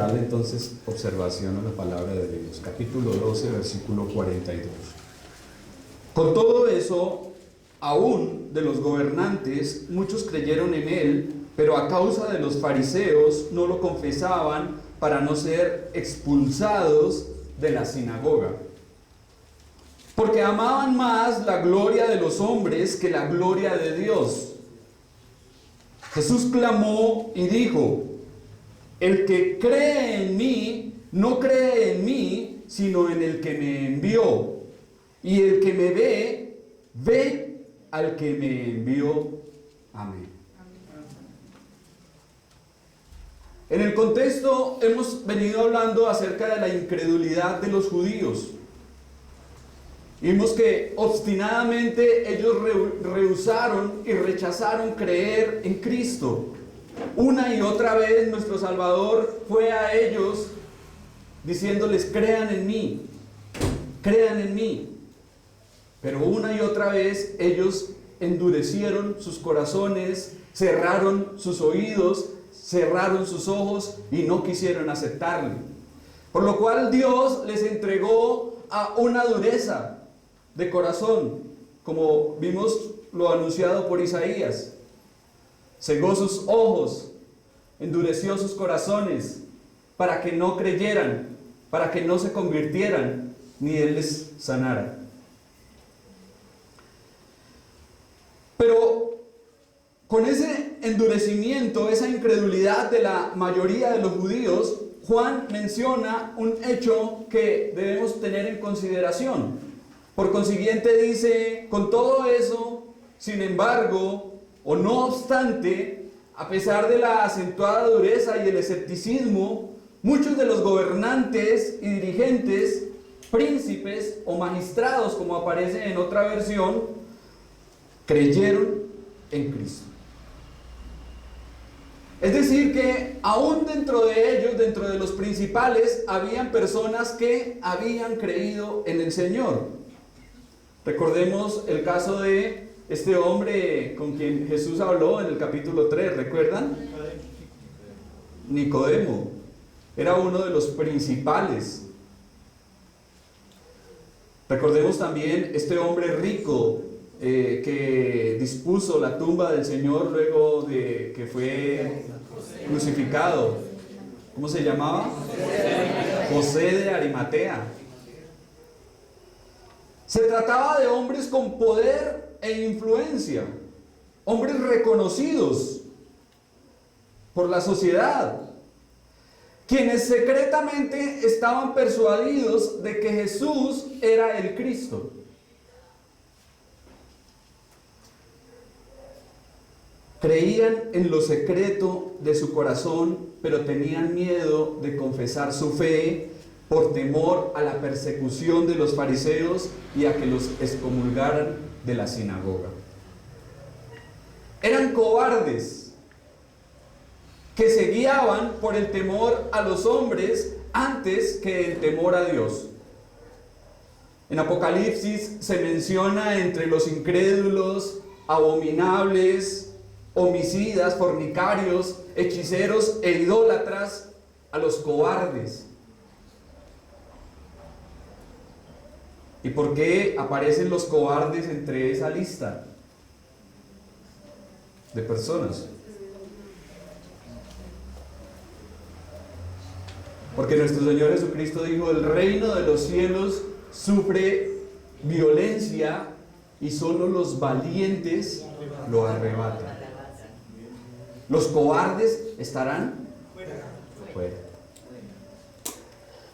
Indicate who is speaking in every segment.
Speaker 1: Darle entonces observación a la palabra de Dios, capítulo 12, versículo 42. Con todo eso, aún de los gobernantes, muchos creyeron en él, pero a causa de los fariseos no lo confesaban para no ser expulsados de la sinagoga. Porque amaban más la gloria de los hombres que la gloria de Dios. Jesús clamó y dijo: el que cree en mí, no cree en mí, sino en el que me envió. Y el que me ve, ve al que me envió. Amén. En el contexto hemos venido hablando acerca de la incredulidad de los judíos. Vimos que obstinadamente ellos rehusaron y rechazaron creer en Cristo. Una y otra vez nuestro Salvador fue a ellos diciéndoles: crean en mí, crean en mí. Pero una y otra vez ellos endurecieron sus corazones, cerraron sus oídos, cerraron sus ojos y no quisieron aceptarle. Por lo cual Dios les entregó a una dureza de corazón, como vimos lo anunciado por Isaías. Cegó sus ojos, endureció sus corazones, para que no creyeran, para que no se convirtieran, ni Él les sanara. Pero con ese endurecimiento, esa incredulidad de la mayoría de los judíos, Juan menciona un hecho que debemos tener en consideración. Por consiguiente dice: con todo eso, sin embargo, o no obstante, a pesar de la acentuada dureza y el escepticismo, muchos de los gobernantes y dirigentes, príncipes o magistrados, como aparece en otra versión, creyeron en Cristo. Es decir que aún dentro de ellos, dentro de los principales, habían personas que habían creído en el Señor. Recordemos el caso de este hombre con quien Jesús habló en el capítulo 3, ¿recuerdan? Nicodemo. Era uno de los principales. Recordemos también este hombre rico que dispuso la tumba del Señor luego de que fue crucificado. ¿Cómo se llamaba? José de Arimatea. Se trataba de hombres con poder e influencia, hombres reconocidos por la sociedad, quienes secretamente estaban persuadidos de que Jesús era el Cristo. Creían en lo secreto de su corazón, pero tenían miedo de confesar su fe por temor a la persecución de los fariseos y a que los excomulgaran de la sinagoga. Eran cobardes que se guiaban por el temor a los hombres antes que el temor a Dios. En Apocalipsis se menciona entre los incrédulos, abominables, homicidas, fornicarios, hechiceros e idólatras a los cobardes. ¿Y por qué aparecen los cobardes entre esa lista de personas? Porque nuestro Señor Jesucristo dijo: el reino de los cielos sufre violencia y solo los valientes lo arrebatan. Los cobardes estarán fuera.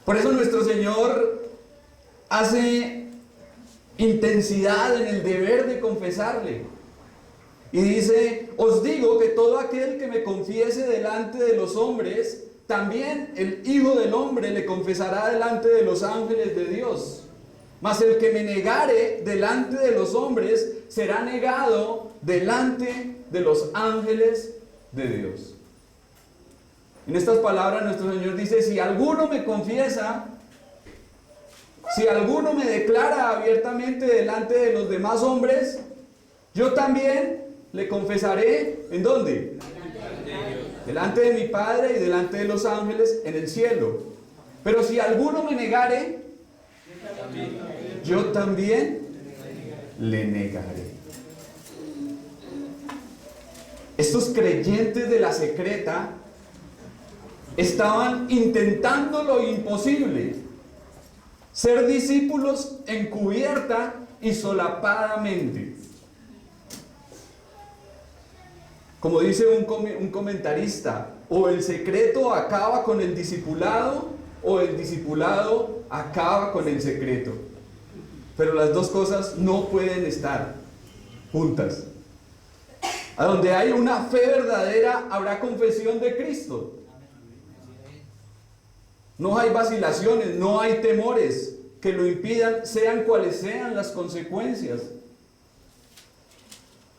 Speaker 1: Por eso nuestro Señor hace intensidad en el deber de confesarle. Y dice: os digo que todo aquel que me confiese delante de los hombres, también el Hijo del Hombre le confesará delante de los ángeles de Dios. Mas el que me negare delante de los hombres, será negado delante de los ángeles de Dios. En estas palabras nuestro Señor dice: si alguno me confiesa, si alguno me declara abiertamente delante de los demás hombres, yo también le confesaré. ¿En dónde? delante de mi Padre y delante de los ángeles en el cielo. Pero si alguno me negare, yo también le negaré. Estos creyentes de la secreta estaban intentando lo imposible: ser discípulos encubierta y solapadamente. Como dice un comentarista, o el secreto acaba con el discipulado, o el discipulado acaba con el secreto. Pero las dos cosas no pueden estar juntas. A donde hay una fe verdadera, habrá confesión de Cristo. No hay vacilaciones, no hay temores que lo impidan, sean cuales sean las consecuencias.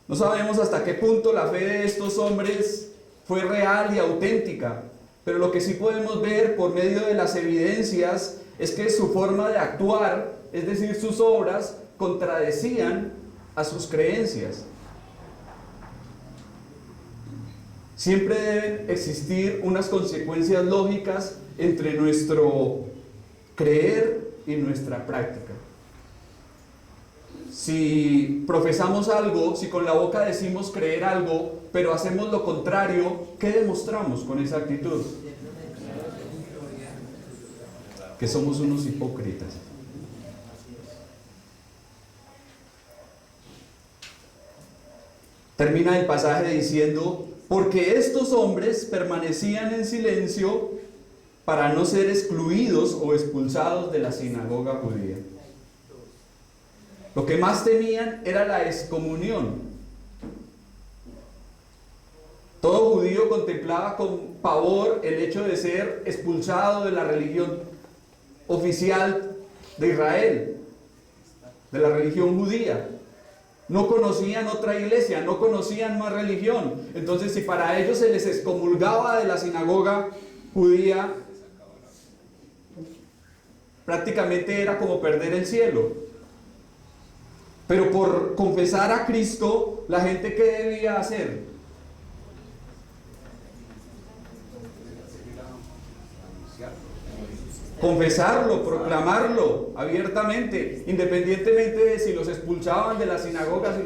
Speaker 1: No sabemos hasta qué punto la fe de estos hombres fue real y auténtica, pero lo que sí podemos ver por medio de las evidencias es que su forma de actuar, es decir, sus obras, contradecían a sus creencias. Siempre deben existir unas consecuencias lógicas entre nuestro creer y nuestra práctica. Si profesamos algo, si con la boca decimos creer algo, pero hacemos lo contrario, ¿qué demostramos con esa actitud? Que somos unos hipócritas. Termina el pasaje diciendo: porque estos hombres permanecían en silencio para no ser excluidos o expulsados de la sinagoga judía. Lo que más temían era la excomunión. Todo judío contemplaba con pavor el hecho de ser expulsado de la religión oficial de Israel, de la religión judía. No conocían otra iglesia, no conocían más religión. Entonces, si para ellos se les excomulgaba de la sinagoga judía, prácticamente era como perder el cielo. Pero por confesar a Cristo, la gente, ¿qué debía hacer? Confesarlo, proclamarlo abiertamente, independientemente de si los expulsaban de las sinagogas,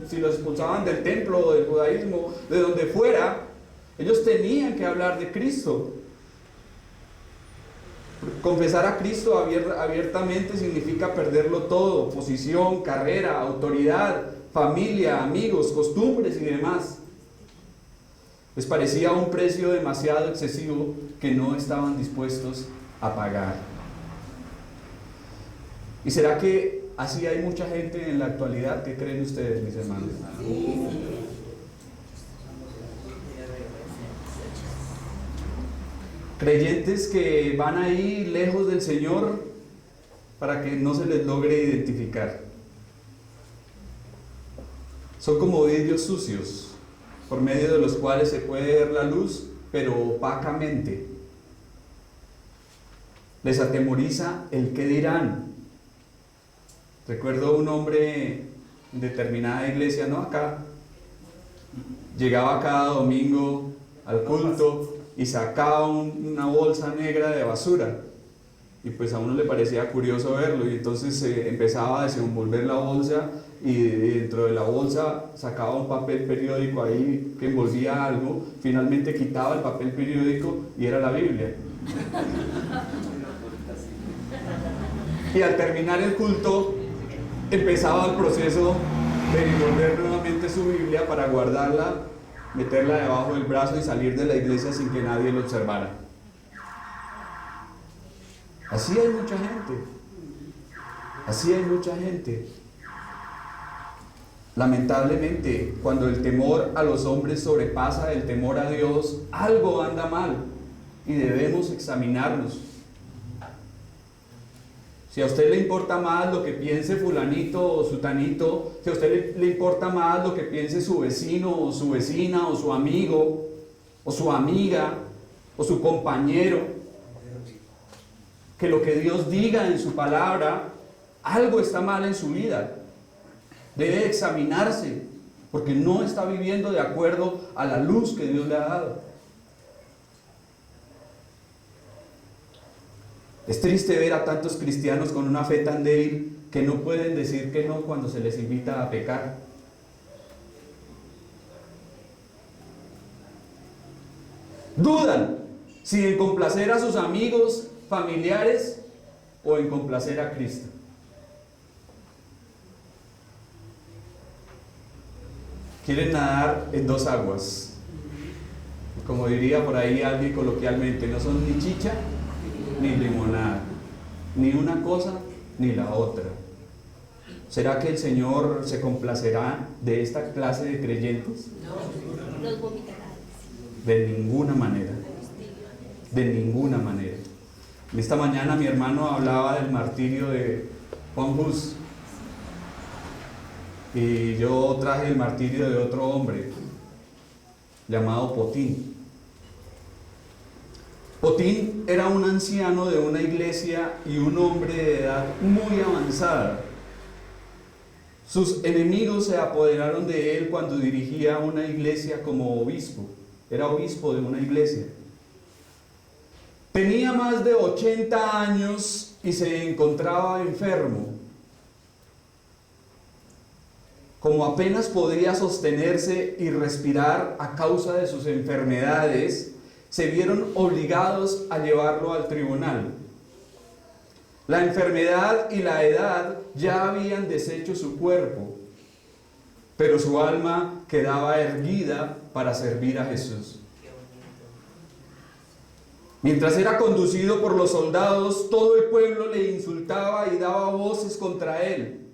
Speaker 1: si los expulsaban del templo o del judaísmo, de donde fuera. Ellos tenían que hablar de Cristo. Confesar a Cristo abiertamente significa perderlo todo: posición, carrera, autoridad, familia, amigos, costumbres y demás. Les parecía un precio demasiado excesivo que no estaban dispuestos a pagar. ¿Y será que así hay mucha gente en la actualidad? ¿Qué creen ustedes, mis hermanos? Creyentes que van ahí lejos del Señor para que no se les logre identificar. Son como vidrios sucios, por medio de los cuales se puede ver la luz, pero opacamente. Les atemoriza el qué dirán. Recuerdo un hombre en determinada iglesia, no acá, llegaba cada domingo al culto y sacaba una bolsa negra de basura, y pues a uno le parecía curioso verlo, y entonces empezaba a desenvolver la bolsa, y dentro de la bolsa sacaba un papel periódico ahí que envolvía algo. Finalmente quitaba el papel periódico y era la Biblia. Y al terminar el culto empezaba el proceso de envolver nuevamente su Biblia para guardarla, meterla debajo del brazo y salir de la iglesia sin que nadie lo observara. Así hay mucha gente. Así hay mucha gente. Lamentablemente, cuando el temor a los hombres sobrepasa el temor a Dios, algo anda mal y debemos examinarnos. Si a usted le importa más lo que piense fulanito o sutanito, si a usted le importa más lo que piense su vecino o su vecina o su amigo o su amiga o su compañero, que lo que Dios diga en su palabra, algo está mal en su vida. Debe examinarse, porque no está viviendo de acuerdo a la luz que Dios le ha dado. Es triste ver a tantos cristianos con una fe tan débil que no pueden decir que no cuando se les invita a pecar. Dudan si en complacer a sus amigos, familiares o en complacer a Cristo. Quieren nadar en dos aguas. Como diría por ahí alguien coloquialmente, no son ni chicha ni limonada, ni una cosa ni la otra. ¿Será que el Señor se complacerá de esta clase de creyentes?
Speaker 2: No, los vomitará.
Speaker 1: De ninguna manera. De ninguna manera. Esta mañana mi hermano hablaba del martirio de Juan Hus. Y yo traje el martirio de otro hombre llamado Potín. Potín era un anciano de una iglesia y un hombre de edad muy avanzada. Sus enemigos se apoderaron de él cuando dirigía una iglesia como obispo. Era obispo de una iglesia. Tenía más de 80 años y se encontraba enfermo. Como apenas podía sostenerse y respirar a causa de sus enfermedades, se vieron obligados a llevarlo al tribunal. La enfermedad y la edad ya habían deshecho su cuerpo, pero su alma quedaba erguida para servir a Jesús. Mientras era conducido por los soldados, todo el pueblo le insultaba y daba voces contra él.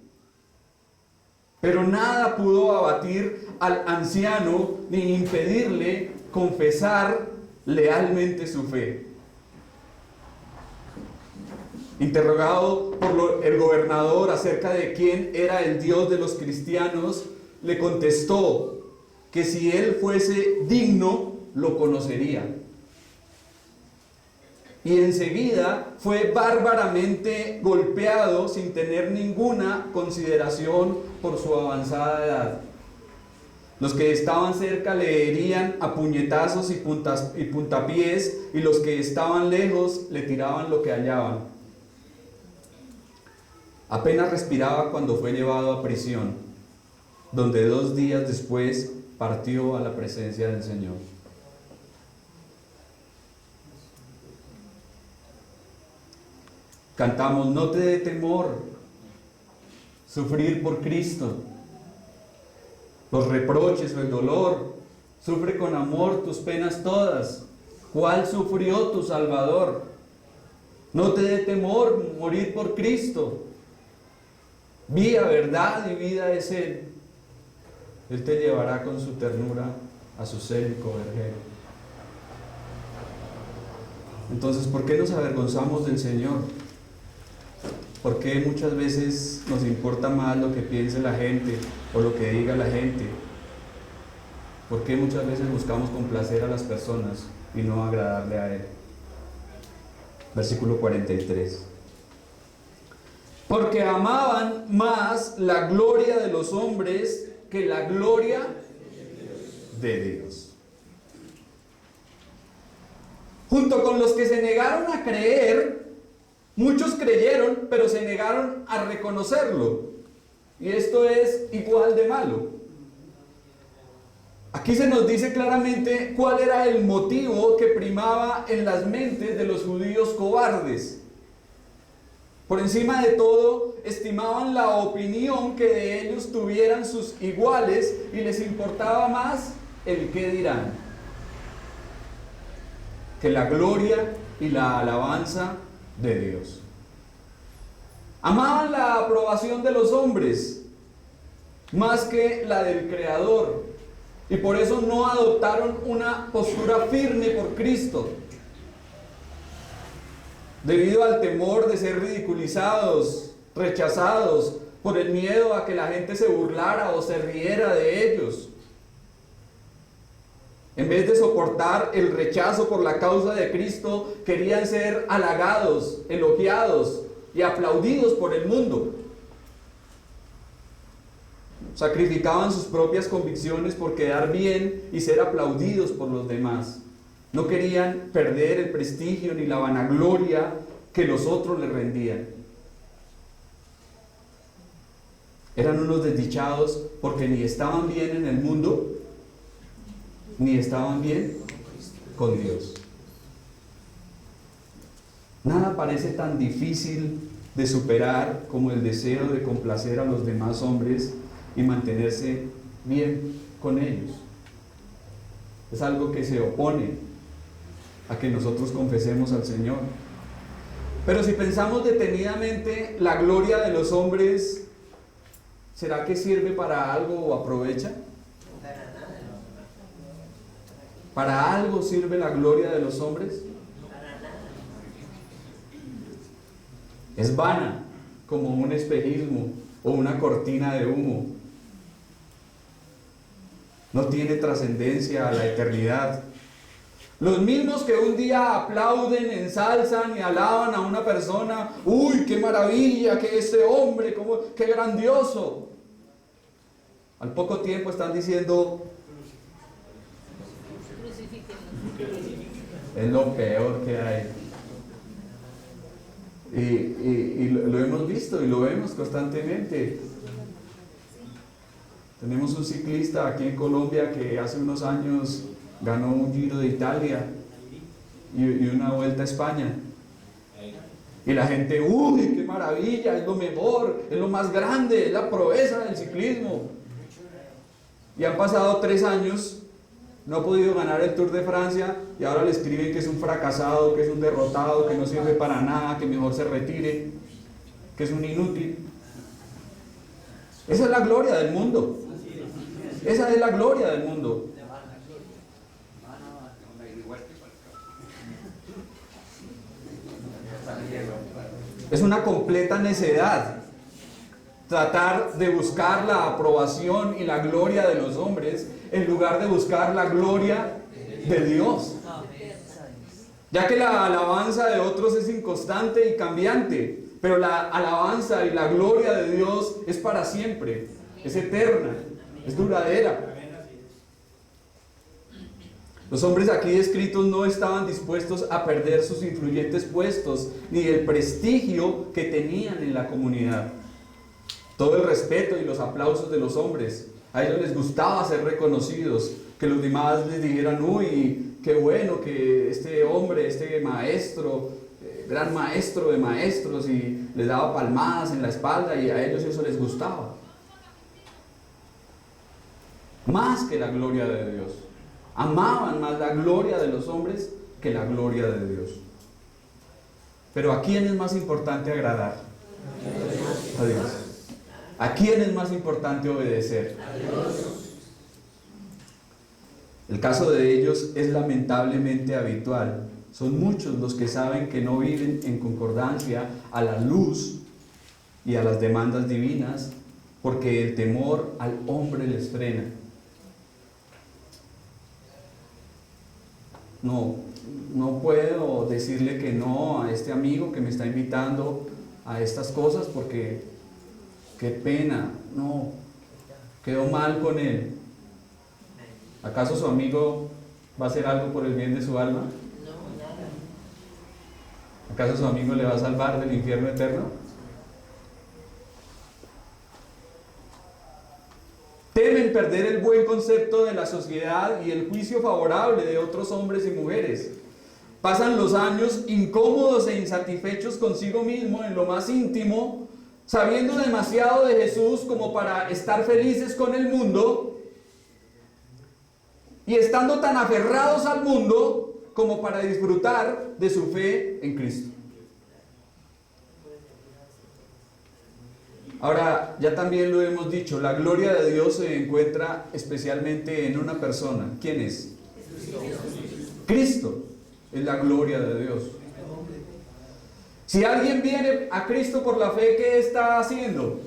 Speaker 1: Pero nada pudo abatir al anciano ni impedirle confesar lealmente su fe. Interrogado por el gobernador acerca de quién era el Dios de los cristianos, le contestó que si él fuese digno, lo conocería. Y enseguida fue bárbaramente golpeado sin tener ninguna consideración por su avanzada edad. Los que estaban cerca le herían a puñetazos y puntapiés, y los que estaban lejos le tiraban lo que hallaban. Apenas respiraba cuando fue llevado a prisión, donde 2 días después partió a la presencia del Señor. Cantamos: no te dé temor sufrir por Cristo los reproches o el dolor. Sufre con amor tus penas todas. ¿Cuál sufrió tu Salvador? No te dé temor morir por Cristo. Vía, verdad y vida es Él. Él te llevará con su ternura a su célico vergel. Entonces, ¿por qué nos avergonzamos del Señor? ¿Por qué muchas veces nos importa más lo que piense la gente o lo que diga la gente? ¿Por qué muchas veces buscamos complacer a las personas y no agradarle a Él? Versículo 43. Porque amaban más la gloria de los hombres que la gloria de Dios. Junto con los que se negaron a creer, muchos creyeron, pero se negaron a reconocerlo. Y esto es igual de malo. Aquí se nos dice claramente cuál era el motivo que primaba en las mentes de los judíos cobardes. Por encima de todo, estimaban la opinión que de ellos tuvieran sus iguales y les importaba más el qué dirán que la gloria y la alabanza de Dios. Amaban la aprobación de los hombres más que la del Creador, y por eso no adoptaron una postura firme por Cristo, debido al temor de ser ridiculizados, rechazados, por el miedo a que la gente se burlara o se riera de ellos. En vez de soportar el rechazo por la causa de Cristo, querían ser halagados, elogiados y aplaudidos por el mundo. Sacrificaban sus propias convicciones por quedar bien y ser aplaudidos por los demás. No querían perder el prestigio ni la vanagloria que los otros le rendían. Eran unos desdichados porque ni estaban bien en el mundo, ni estaban bien con Dios. Nada parece tan difícil de superar como el deseo de complacer a los demás hombres y mantenerse bien con ellos. Es algo que se opone a que nosotros confesemos al Señor. Pero si pensamos detenidamente, la gloria de los hombres, ¿será que sirve para algo o aprovecha? ¿Para algo sirve la gloria de los hombres? Es vana, como un espejismo o una cortina de humo. No tiene trascendencia a la eternidad. Los mismos que un día aplauden, ensalzan y alaban a una persona, ¡uy, qué maravilla, que este hombre, qué grandioso! Al poco tiempo están diciendo, es lo peor que hay. Y lo hemos visto y lo vemos constantemente. Tenemos un ciclista aquí en Colombia que hace unos años ganó un Giro de Italia y una Vuelta a España. Y la gente, ¡uy, qué maravilla! Es lo mejor, es lo más grande, es la proeza del ciclismo. Y han pasado 3 años, no ha podido ganar el Tour de Francia y ahora le escriben que es un fracasado, que es un derrotado, que no sirve para nada, que mejor se retire, que es un inútil. Esa es la gloria del mundo. Esa es la gloria del mundo. Es una completa necedad tratar de buscar la aprobación y la gloria de los hombres en lugar de buscar la gloria de Dios, ya que la alabanza de otros es inconstante y cambiante, pero la alabanza y la gloria de Dios es para siempre, es eterna, es duradera. Los hombres aquí descritos no estaban dispuestos a perder sus influyentes puestos ni el prestigio que tenían en la comunidad. Todo el respeto y los aplausos de los hombres, a ellos les gustaba ser reconocidos, que los demás les dijeran, uy, qué bueno que este hombre, este maestro, gran maestro de maestros, y les daba palmadas en la espalda, y a ellos eso les gustaba. Más que la gloria de Dios. Amaban más la gloria de los hombres que la gloria de Dios. Pero ¿a quién es más importante agradar? A Dios. ¿A quién es más importante obedecer? A Dios. El caso de ellos es lamentablemente habitual. Son muchos los que saben que no viven en concordancia a la luz y a las demandas divinas, porque el temor al hombre les frena. No puedo decirle que no a este amigo que me está invitando a estas cosas porque qué pena, no, quedó mal con él. ¿Acaso su amigo va a hacer algo por el bien de su alma? ¿Acaso su amigo le va a salvar del infierno eterno? Temen perder el buen concepto de la sociedad y el juicio favorable de otros hombres y mujeres. Pasan los años incómodos e insatisfechos consigo mismo en lo más íntimo, sabiendo demasiado de Jesús como para estar felices con el mundo y estando tan aferrados al mundo como para disfrutar de su fe en Cristo. Ahora, ya también lo hemos dicho, la gloria de Dios se encuentra especialmente en una persona. ¿Quién es? Cristo es la gloria de Dios. Si alguien viene a Cristo por la fe, ¿qué está haciendo?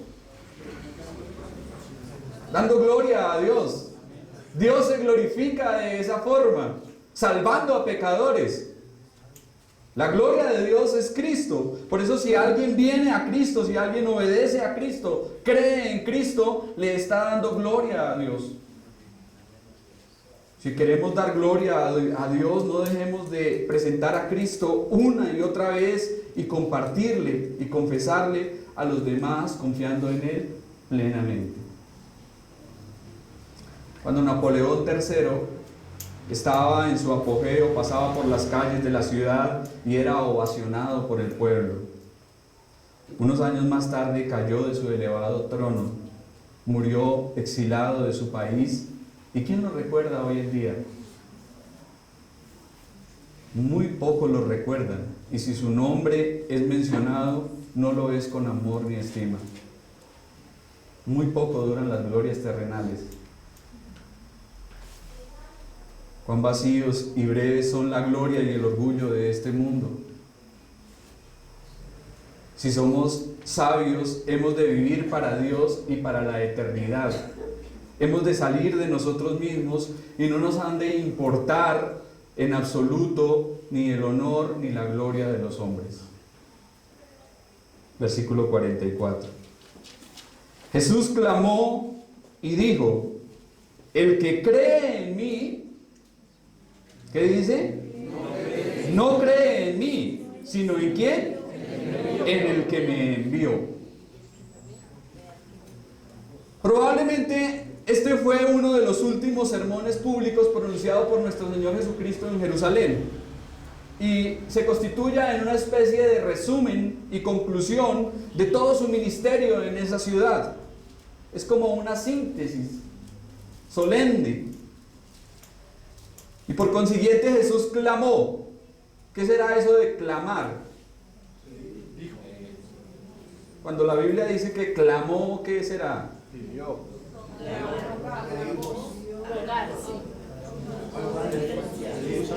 Speaker 1: Dando gloria a Dios. Dios se glorifica de esa forma, salvando a pecadores. La gloria de Dios es Cristo. Por eso si alguien viene a Cristo, si alguien obedece a Cristo, cree en Cristo, le está dando gloria a Dios. Si queremos dar gloria a Dios, no dejemos de presentar a Cristo una y otra vez y compartirle y confesarle a los demás confiando en Él plenamente. Cuando Napoleón III estaba en su apogeo, pasaba por las calles de la ciudad y era ovacionado por el pueblo. Unos años más tarde cayó de su elevado trono, murió exilado de su país. ¿Y quién lo recuerda hoy en día? Muy pocos lo recuerdan, y si su nombre es mencionado, no lo es con amor ni estima. Muy poco duran las glorias terrenales. Cuán vacíos y breves son la gloria y el orgullo de este mundo. Si somos sabios, hemos de vivir para Dios y para la eternidad. Hemos de salir de nosotros mismos y no nos han de importar en absoluto ni el honor ni la gloria de los hombres. Versículo 44. Jesús clamó y dijo: el que cree en mí, ¿qué dice? No cree en mí, sino en ¿quién? En el que me envió. Probablemente este fue uno de los últimos sermones públicos pronunciados por nuestro Señor Jesucristo en Jerusalén, y se constituya en una especie de resumen y conclusión de todo su ministerio en esa ciudad. Es como una síntesis solemne. Y por consiguiente Jesús clamó. ¿Qué será eso de clamar? Cuando la Biblia dice que clamó, ¿qué será?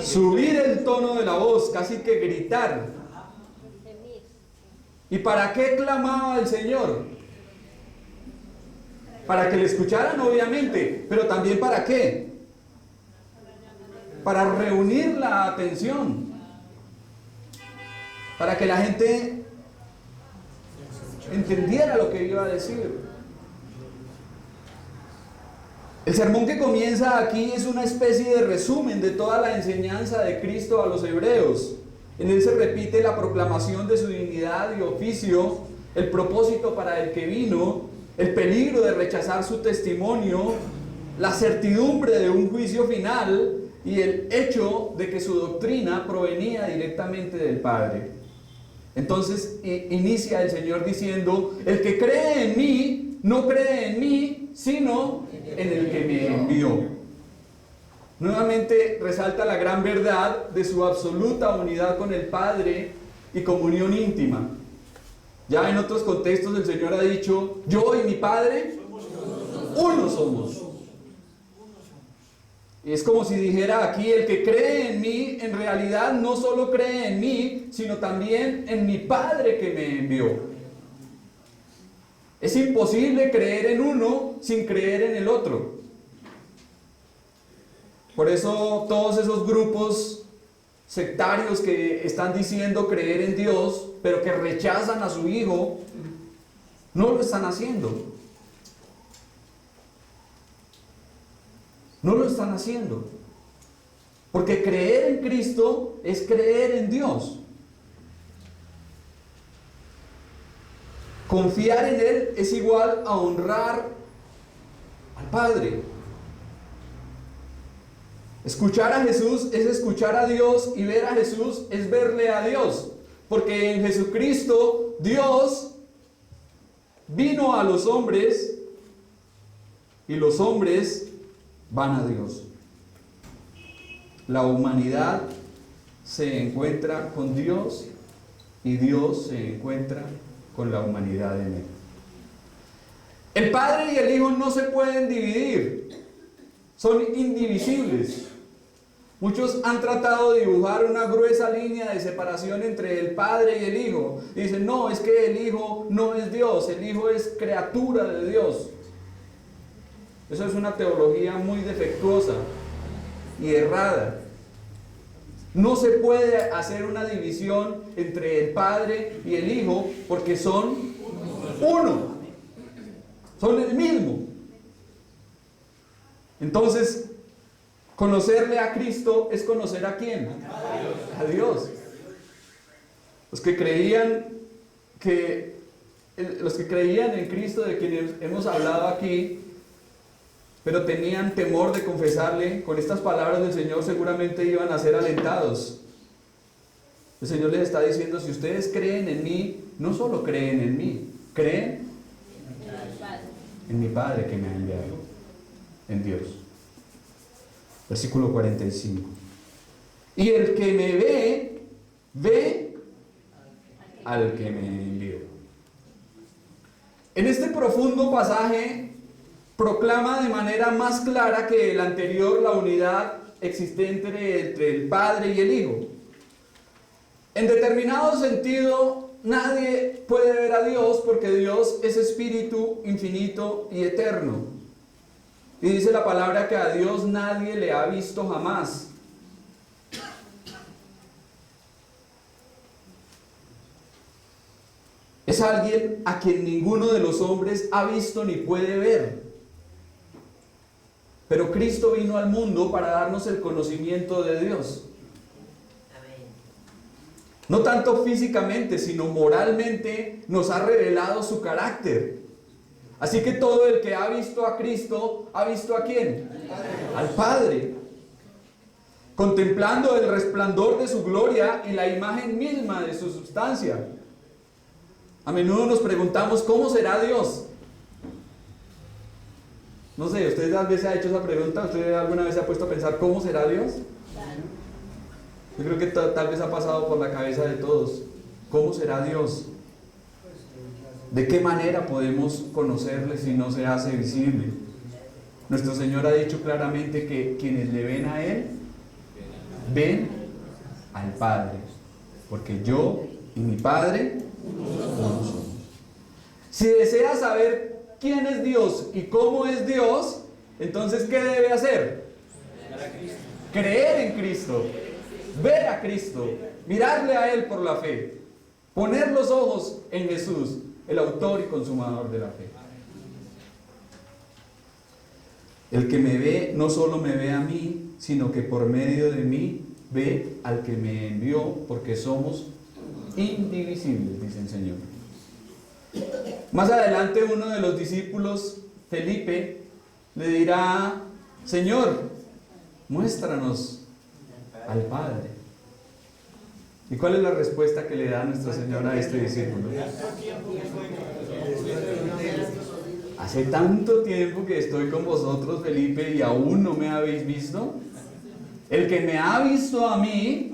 Speaker 1: Subir el tono de la voz, casi que gritar. ¿Y para qué clamaba el Señor? Para que le escucharan, obviamente, pero también ¿para qué? Para reunir la atención, para que la gente entendiera lo que iba a decir. El sermón que comienza aquí es una especie de resumen de toda la enseñanza de Cristo a los hebreos. En él se repite la proclamación de su dignidad y oficio, el propósito para el que vino, el peligro de rechazar su testimonio, la certidumbre de un juicio final y el hecho de que su doctrina provenía directamente del Padre. Entonces inicia el Señor diciendo: el que cree en mí, no cree en mí, sino en el que me envió. Nuevamente resalta la gran verdad de su absoluta unidad con el Padre y comunión íntima. Ya en otros contextos el Señor ha dicho: yo y mi Padre, uno somos. Y es como si dijera aquí: el que cree en mí, en realidad no solo cree en mí, sino también en mi Padre que me envió. Es imposible creer en uno sin creer en el otro. Por eso todos esos grupos sectarios que están diciendo creer en Dios, pero que rechazan a su Hijo, no lo están haciendo. No lo están haciendo. Porque creer en Cristo es creer en Dios. Confiar en Él es igual a honrar al Padre. Escuchar a Jesús es escuchar a Dios, y ver a Jesús es verle a Dios. Porque en Jesucristo Dios vino a los hombres y los hombres van a Dios. La humanidad se encuentra con Dios y Dios se encuentra con la humanidad en Él. El Padre y el Hijo no se pueden dividir, son indivisibles. Muchos han tratado de dibujar una gruesa línea de separación entre el Padre y el Hijo. Y dicen: no, es que el Hijo no es Dios, el Hijo es criatura de Dios. Eso es una teología muy defectuosa y errada. No se puede hacer una división entre el Padre y el Hijo, porque son uno, son el mismo. Entonces, conocerle a Cristo es conocer ¿a quién? A Dios. Los que creían en Cristo, de quienes hemos hablado aquí, pero tenían temor de confesarle, con estas palabras del Señor seguramente iban a ser alentados. El Señor les está diciendo: si ustedes creen en mí, no solo creen en mí, creen en mi Padre que me ha enviado, en Dios. Versículo 45. Y el que me ve, ve al que me envió. En este profundo pasaje proclama de manera más clara que el anterior la unidad existente entre el Padre y el Hijo. En determinado sentido, nadie puede ver a Dios porque Dios es espíritu infinito y eterno. Y dice la palabra que a Dios nadie le ha visto jamás. Es alguien a quien ninguno de los hombres ha visto ni puede ver. Pero Cristo vino al mundo para darnos el conocimiento de Dios. No tanto físicamente, sino moralmente nos ha revelado su carácter. Así que todo el que ha visto a Cristo, ¿ha visto a quién? Al Padre. Contemplando el resplandor de su gloria y la imagen misma de su sustancia. A menudo nos preguntamos: ¿cómo será Dios? No sé, ¿usted tal vez se ha hecho esa pregunta? ¿Usted alguna vez se ha puesto a pensar cómo será Dios? Yo creo que tal vez ha pasado por la cabeza de todos. ¿Cómo será Dios? ¿De qué manera podemos conocerle si no se hace visible? Nuestro Señor ha dicho claramente que quienes le ven a Él, ven al Padre. Porque yo y mi Padre uno somos. Si desea saber quién es Dios y cómo es Dios, entonces ¿qué debe hacer? Creer en Cristo, ver a Cristo, mirarle a Él por la fe, poner los ojos en Jesús, el autor y consumador de la fe. El que me ve no solo me ve a mí, sino que por medio de mí ve al que me envió, porque somos indivisibles, dice el Señor. Más adelante uno de los discípulos, Felipe, le dirá: Señor, muéstranos al Padre. ¿Y cuál es la respuesta que le da nuestro Señor a este discípulo? Hace tanto tiempo que estoy con vosotros, Felipe, y aún no me habéis visto. El que me ha visto a mí,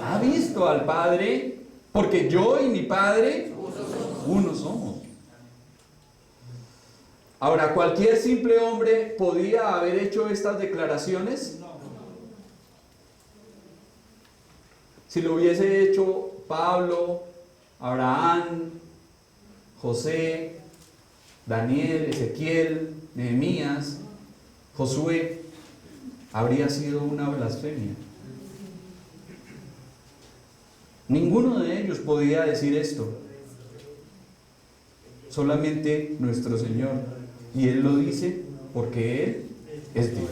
Speaker 1: ha visto al Padre, porque yo y mi Padre uno somos. Ahora, ¿cualquier simple hombre podía haber hecho estas declaraciones? Si lo hubiese hecho Pablo, Abraham, José, Daniel, Ezequiel, Nehemías, Josué, habría sido una blasfemia. Ninguno de ellos podía decir esto. Solamente nuestro Señor. Y Él lo dice porque Él es Dios.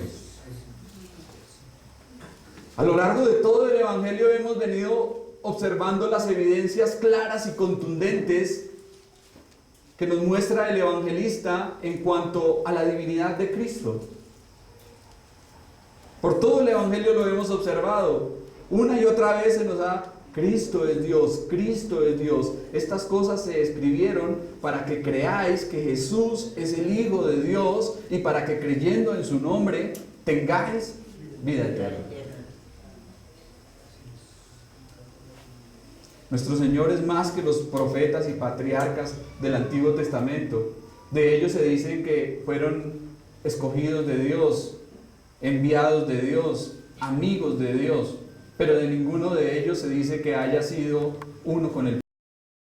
Speaker 1: A lo largo de todo el Evangelio hemos venido observando las evidencias claras y contundentes que nos muestra el evangelista en cuanto a la divinidad de Cristo. Por todo el Evangelio lo hemos observado. Una y otra vez se nos da: Cristo es Dios, Cristo es Dios. Estas cosas se escribieron para que creáis que Jesús es el Hijo de Dios y para que creyendo en su nombre tengáis vida eterna. Nuestro Señor es más que los profetas y patriarcas del Antiguo Testamento. De ellos se dice que fueron escogidos de Dios, enviados de Dios, amigos de Dios, pero de ninguno de ellos se dice que haya sido uno con el